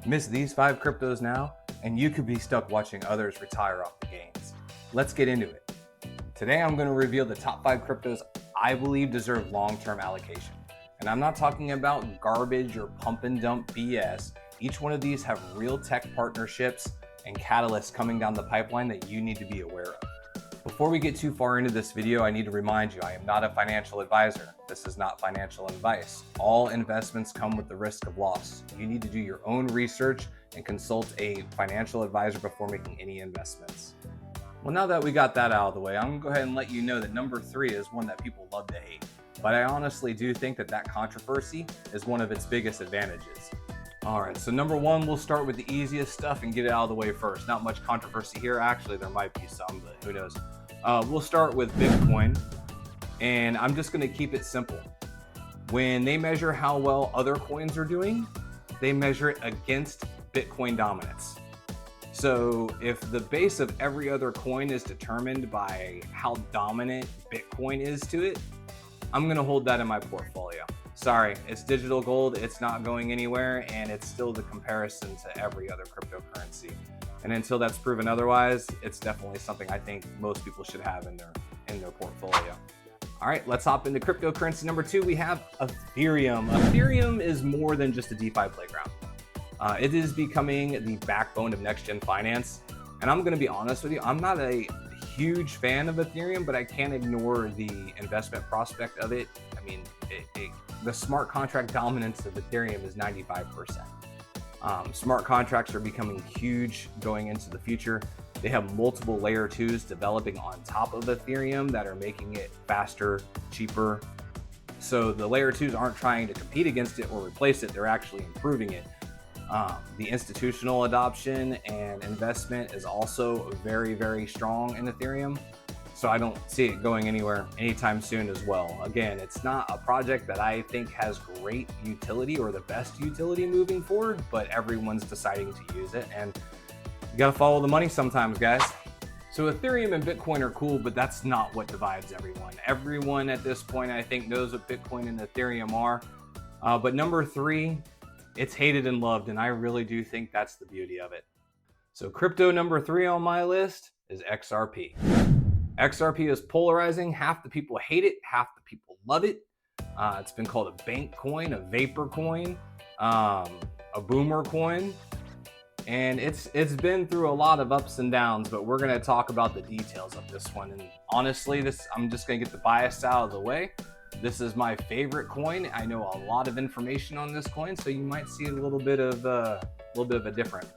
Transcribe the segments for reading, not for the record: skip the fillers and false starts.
Miss these 5 cryptos now, and you could be stuck watching others retire off the gains. Let's get into it. Today, I'm going to reveal the top 5 cryptos I believe deserve long-term allocation. And I'm not talking about garbage or pump and dump BS. Each one of these have real tech partnerships and catalysts coming down the pipeline that you need to be aware of. Before we get too far into this video, I need to remind you, I am not a financial advisor. This is not financial advice. All investments come with the risk of loss. You need to do your own research and consult a financial advisor before making any investments. Well, now that we got that out of the way, I'm gonna go ahead and let you know that number 3 is one that people love to hate. But I honestly do think that controversy is one of its biggest advantages. All right, so number 1, we'll start with the easiest stuff and get it out of the way first. Not much controversy here. Actually, there might be some, but who knows? We'll start with Bitcoin, and I'm just gonna keep it simple. When they measure how well other coins are doing, they measure it against Bitcoin dominance. So if the base of every other coin is determined by how dominant Bitcoin is to it, I'm gonna hold that in my portfolio. Sorry, it's digital gold, it's not going anywhere, and it's still the comparison to every other cryptocurrency. And until that's proven otherwise, it's definitely something I think most people should have in their portfolio. All right, let's hop into cryptocurrency number 2. We have Ethereum. Ethereum is more than just a DeFi playground. It is becoming the backbone of next-gen finance. And I'm gonna be honest with you, I'm not a huge fan of Ethereum, but I can't ignore the investment prospect of it. I mean, the smart contract dominance of Ethereum is 95%. Smart contracts are becoming huge going into the future. They have multiple layer 2s developing on top of Ethereum that are making it faster, cheaper. So the layer 2s aren't trying to compete against it or replace it, they're actually improving it. The institutional adoption and investment is also very, very strong in Ethereum. So I don't see it going anywhere anytime soon as well. Again, it's not a project that I think has great utility or the best utility moving forward, but everyone's deciding to use it, and you gotta follow the money sometimes, guys. So Ethereum and Bitcoin are cool, but that's not what divides everyone. Everyone at this point, I think, knows what Bitcoin and Ethereum are. But number 3, it's hated and loved, and I really do think that's the beauty of it. So crypto number 3 on my list is XRP. XRP is polarizing. Half the people hate it, half the people love it. It's been called a bank coin, a vapor coin, a boomer coin, and it's been through a lot of ups and downs, but we're gonna talk about the details of this one. And honestly, I'm just gonna get the bias out of the way. This is my favorite coin. I know a lot of information on this coin, so you might see a little bit of a different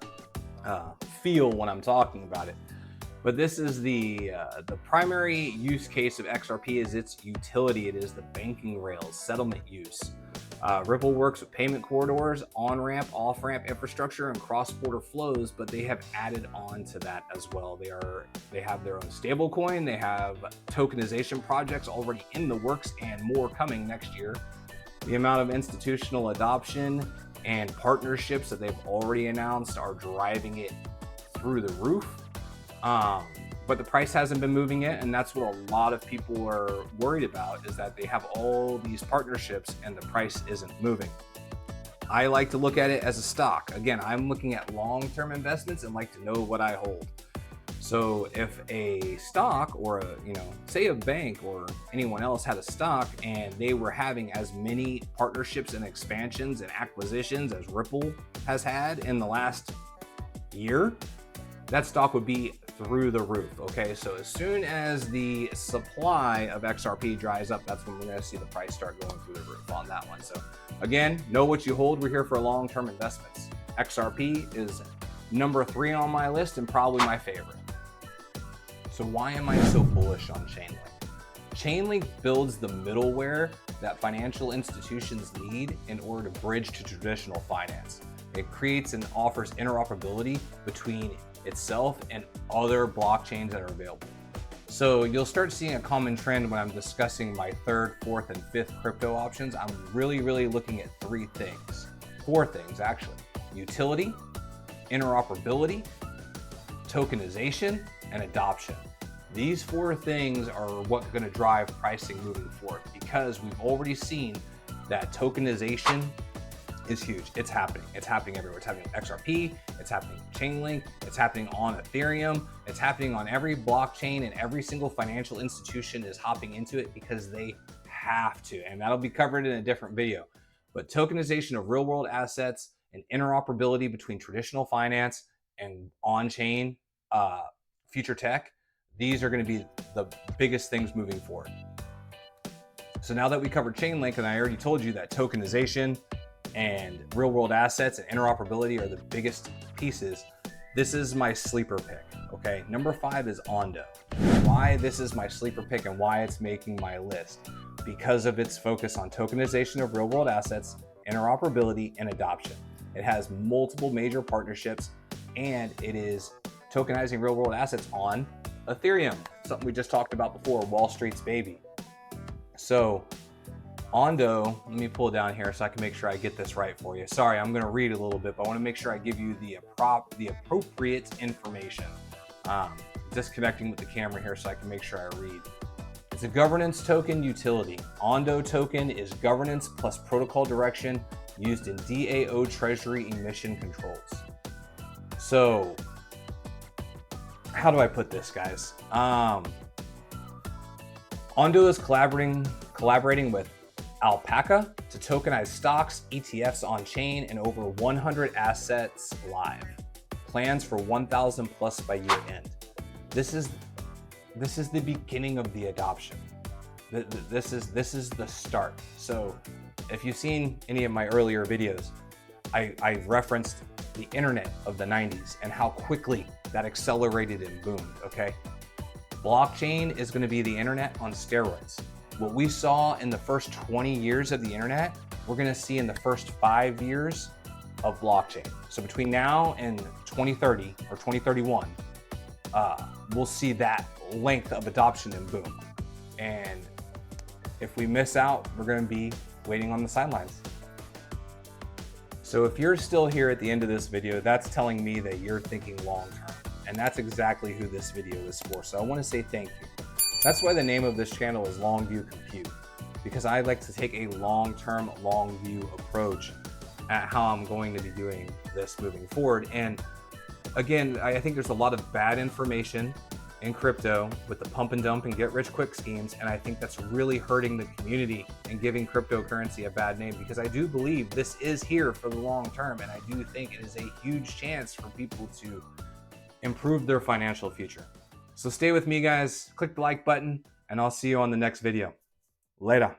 feel when I'm talking about it. But this is the primary use case of XRP is its utility. It is the banking rails, settlement use. Ripple works with payment corridors, on-ramp, off-ramp infrastructure, and cross-border flows, but they have added on to that as well. They have their own stablecoin, they have tokenization projects already in the works and more coming next year. The amount of institutional adoption and partnerships that they've already announced are driving it through the roof. But the price hasn't been moving yet, and that's what a lot of people are worried about, is that they have all these partnerships and the price isn't moving. I like to look at it as a stock. Again, I'm looking at long-term investments and like to know what I hold. So if a stock or say a bank or anyone else had a stock and they were having as many partnerships and expansions and acquisitions as Ripple has had in the last year, that stock would be through the roof. Okay, so as soon as the supply of XRP dries up, that's when we're going to see the price start going through the roof on that one. So again, know what you hold. We're here for long-term investments. XRP is number 3 on my list and probably my favorite. So why am I so bullish on Chainlink? Chainlink builds the middleware that financial institutions need in order to bridge to traditional finance. It creates and offers interoperability between itself and other blockchains that are available. So you'll start seeing a common trend when I'm discussing my 3rd, 4th, and 5th crypto options. I'm really looking at 4 things actually: utility, interoperability, tokenization, and adoption. These 4 things are what's going to drive pricing moving forward, because we've already seen that tokenization is huge. It's happening. It's happening everywhere. It's happening with XRP. It's happening with Chainlink. It's happening on Ethereum. It's happening on every blockchain, and every single financial institution is hopping into it because they have to. And that'll be covered in a different video. But tokenization of real world assets and interoperability between traditional finance and on-chain future tech, these are going to be the biggest things moving forward. So now that we covered Chainlink, and I already told you that tokenization and real world assets and interoperability are the biggest pieces, this is my sleeper pick, okay? Number 5 is Ondo. Why this is my sleeper pick and why it's making my list? Because of its focus on tokenization of real world assets, interoperability, and adoption. It has multiple major partnerships, and it is tokenizing real world assets on Ethereum, something we just talked about before, Wall Street's baby. So Ondo, let me pull it down here so I can make sure I get this right for you. Sorry, I'm going to read a little bit, but I want to make sure I give you the appropriate information. Disconnecting with the camera here so I can make sure I read. It's a governance token utility. Ondo token is governance plus protocol direction used in DAO treasury emission controls. So how do I put this, guys? Ondo is collaborating with Alpaca to tokenize stocks, ETFs on chain, and over 100 assets live. Plans for 1,000 plus by year end. This is the beginning of the adoption. This is the start. So if you've seen any of my earlier videos, I referenced the internet of the 90s and how quickly that accelerated and boomed, okay? Blockchain is going to be the internet on steroids. What we saw in the first 20 years of the internet, we're going to see in the first 5 years of blockchain. So between now and 2030 or 2031, we'll see that length of adoption and boom. And if we miss out, we're going to be waiting on the sidelines. So if you're still here at the end of this video, that's telling me that you're thinking long term. And that's exactly who this video is for. So I want to say thank you. That's why the name of this channel is Longview Compute, because I like to take a long-term, long-view approach at how I'm going to be doing this moving forward. And again, I think there's a lot of bad information in crypto with the pump and dump and get rich quick schemes. And I think that's really hurting the community and giving cryptocurrency a bad name, because I do believe this is here for the long term. And I do think it is a huge chance for people to improve their financial future. So stay with me, guys. Click the like button, and I'll see you on the next video. Later.